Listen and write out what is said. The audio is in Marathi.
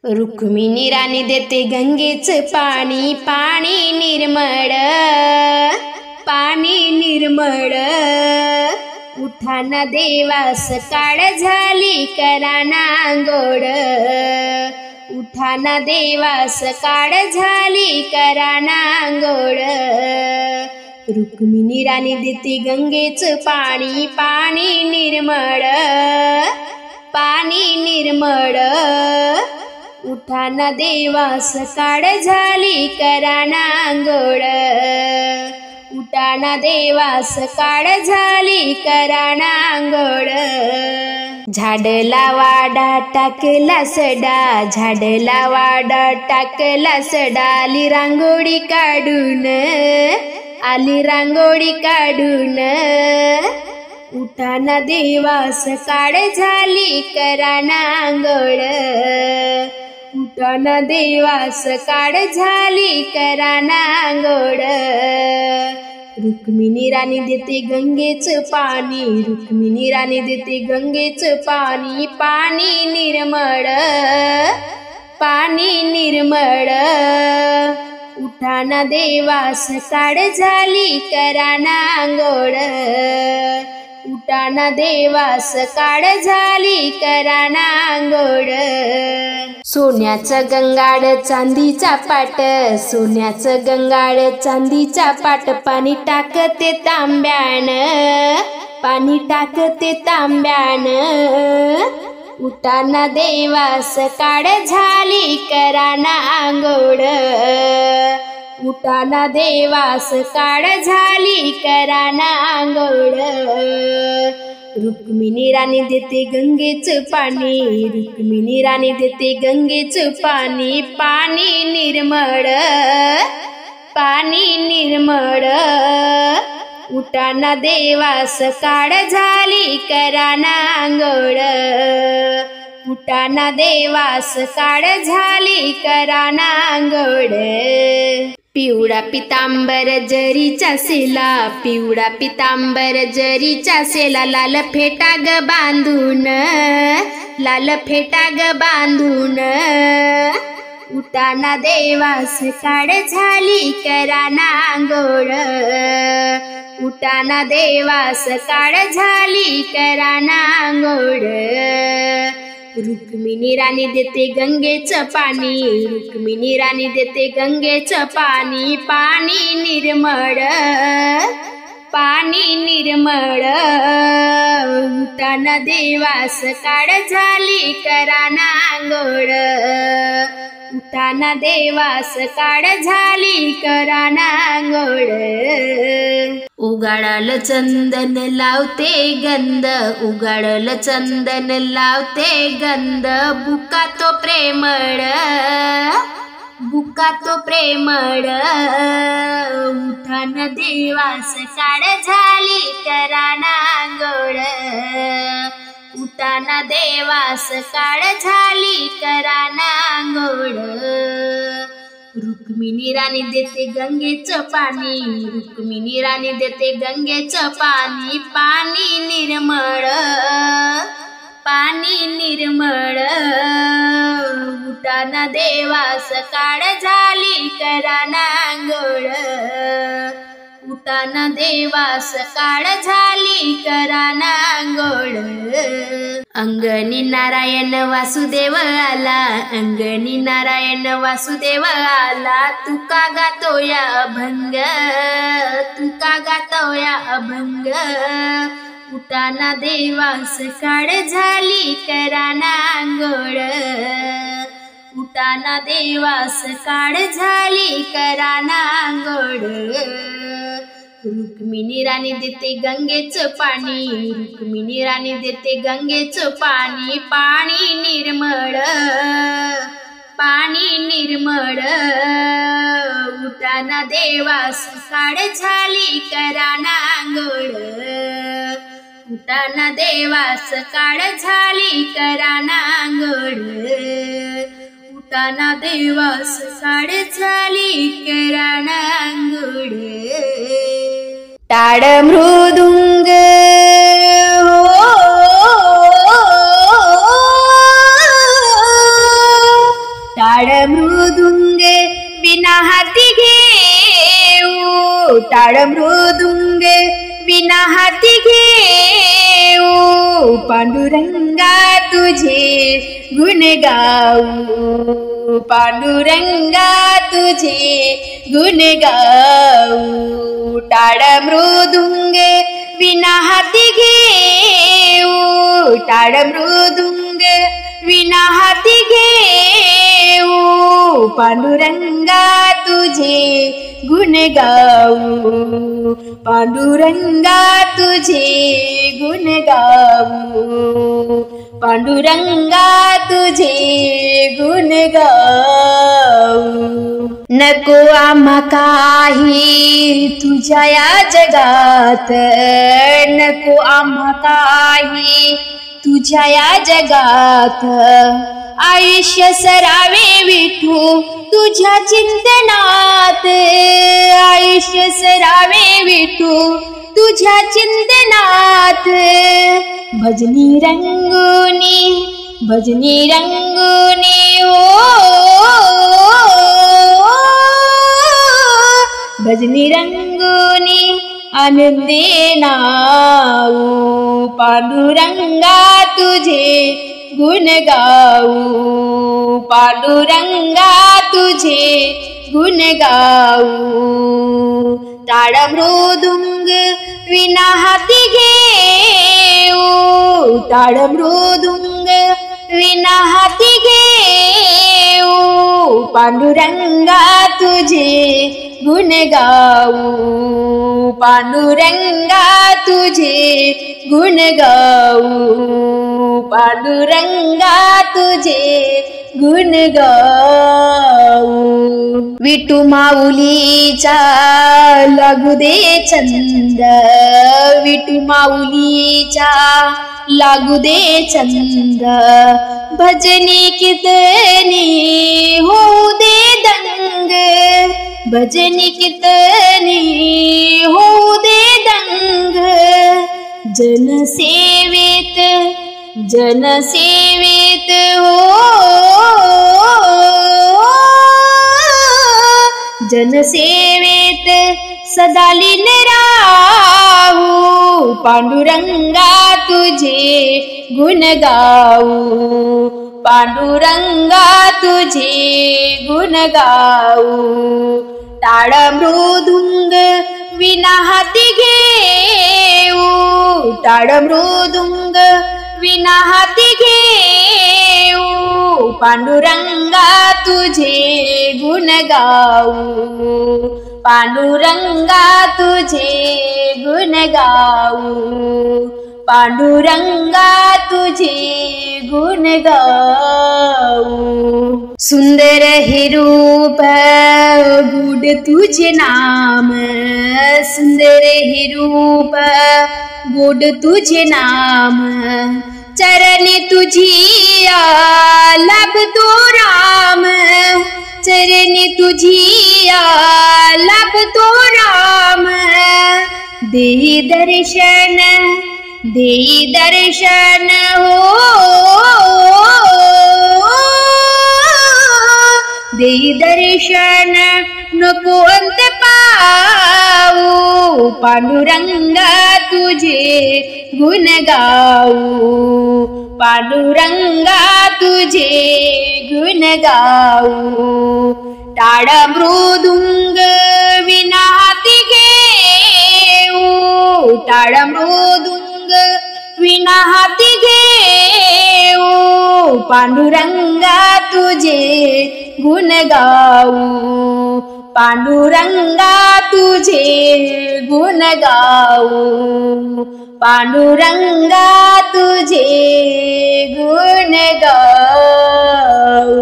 रुक्मिणी राणी देते गंगेचं पाणी, पाणी निर्मळ, पाणी निर्मळ। उठाना देवास काळ झाली कराना अंघोळ, उठाना देवास काळ झाली कराना अंघोळ। रुक्मिणी राणी देते गंगेचं पाणी, पाणी निर्मळ, पाणी निर्मळ। उठाना देवास काळ झाली कराना अंघोळ, उठाना देवास काळ झाली कराना अंघोळ। झाड लावाडा टाकला सडा, झाड लावाडा टाकला सडा। आली रांगोळी काढून, आली रांगोळी काढून। उठाना देवास काळ झाली कराना अंघोळ, उठाना देवास काळ झाली कराना अंघोळ। रुक्मिणी राणी देते गंगेचं पाणी, रुक्मिणी राणी देते गंगेचं पाणी, पाणी निर्मळ, पाणी निर्मळ। उठाना देवास काळ झाली कराना अंघोळ, उठाना देवास काळ झाली कराना अंघोळ। सोन्याचं गंगाड चांदीचा पाट, सोन्याचं गंगाड चांदीचा पाट। पाणी टाकते तांब्यान, पाणी टाकते तांब्यान। उठाना देवास काळ झाली कराना अंघोळ, उठाना देवास काळ झाली कराना अंघोळ। रुक्मिणी राणी देते गंगेचं पाणी, रुक्मिणी राणी देते गंगेचं पाणी, पाणी निर्मळ, पाणी निर्मळ। उठाना देवास काळ झाली कराना अंघोळ, उठाना देवास काळ झाली कराना अंघोळ। पिवळा पितांबर जरीचा सेला, पिवळा पितांबर जरीचा सेला। लाल फेटा ग बांधून, लाल फेटा ग बांधून। उठाना देवास काळ झाली कराना अंघोळ, उठाना देवास काळ झाली कराना अंघोळ। रुक्मिणी राणी देते गंगेचं पाणी, रुक्मिणी राणी देते गंगेचं पाणी, पाणी निर्मळ, पाणी निर्मळ। उठाना देवास काळ झाली कराना अंघोळ, उठाना देवास काळ झाली कराना अंघोळ। उगाळल चंदन लावते गंध, उगाळल चंदन लावते गंध। बुका तो प्रेमळ, बुका तो प्रेमळ। उठाना देवास काळ झाली कराना अंघोळ, उठाना देवास काळ झाली कराना अंघोळ। रुक्मिणी राणी देते गंगेचं पाणी, रुक्मिणी राणी देते गंगेचं पाणी, पाणी निर्मळ, पाणी निर्मळ। उठाना देवास काळ झाली कराना अंघोळ, उठाना देवास काळ झाली कराना अंघोळ। अंगणी नारायण वासुदेव आला, अंगणी नारायण वासुदेव आला। तुका गातोया अभंग, तुका गातोया अभंग। उठाना देवास काळ झाली कराना अंघोळ, उठाना देवास काळ झाली कराना अंघोळ। रुक्मिणी राणी देते गंगेचं पाणी, रुक्मिणी राणी देते गंगेचं पाणी, पाणी निर्मळ, पाणी निर्मळ। उठाना देवास काळ झाली कराना अंघोळ, उठाना देवास काळ झाली कराना अंघोळ, उठाना देवास काळ झाली कराना अंघोळ। टाळ मृदुंग हो टाळ मृदुंग विना हाती घेऊ, टाळ मृदुंग विना हाती घेऊ, पांडुरंगा तुझे गुण गाऊ, पांडुरंगा तुझे गुण गाऊ, टाळ मृदुंग विना हाती घेऊ, टाळ मृदुंग विना हाती घेऊ, पांडुरंगा तुझे गुण गाऊ, पांडुरंगा तुझे गुण गाऊ, पांडुरंगा तुझे गुण गाऊ. नको आम्हा काही तुझ्या या जगात, नको आम्हा काही तुझ्या या जगात, आयुष्य सरावे विठू तुझ्या चिंतनात, आयुष्य सरावे विठू तुझ्या चिंतनात, भजनी रंगुनी, भजनी रंगुनी हो, भजनी रंगुनी आनंदे नाऊ, पांडुरंगा तुझे गुण गाऊ, पांडुरंगा तुझे गुण गाऊ, टाळ मृदुंग विना हाती घेऊ, टाळ मृदुंग विना हाती घेऊ, पांडुरंगा तुझे गुण गाऊ, पांडुरंगा तुझे गुण गाऊ, पांडुरंगा तुझे गुण गाऊ. विठू माऊलीचा लागू दे छंद, विठू माऊलीचा लागू दे छंद, भजनी कीर्तनी होऊ दे दंग, भजनी कीर्तनी होऊ दे दंग, जनसेवेत, जनसेवेत हो, जनसेवेत सदा लीन राहू, पांडुरंगा तुझे गुण गाऊ, पांडुरंगा तुझे गुण गाऊ, टाळ मृदुंग विना हाती घेऊ, टाळ मृदुंग विना हाती घेऊ, पांडुरंगा तुझे गुण गाऊ, पांडुरंगा तुझे गुण गाऊ, पांडुरंगा तुझे गुण गाऊ. सुंदर हे रूप गुड तुझे नाम, सुंदर हे रूप गुड तुझे नाम, चरणी तुझी लाभतो राम, चरणी तुझी लाभतो राम, देई दर्शन, देई दर्शन हो, देई दर्शन नको अंत पाऊ, पांडुरंगा तुझे गुण गाऊ, पांडुरंगा तुझे गुण गाऊ, टाळ मृदुंग विना हाती घेऊ, टाळ मृदुंग विना हाती घेऊ, पांडुरंगा तुझे गुण गाऊ, पांडुरंगा तुझे गुण गाऊ, पांडुरंगा तुझे गुण गाऊ.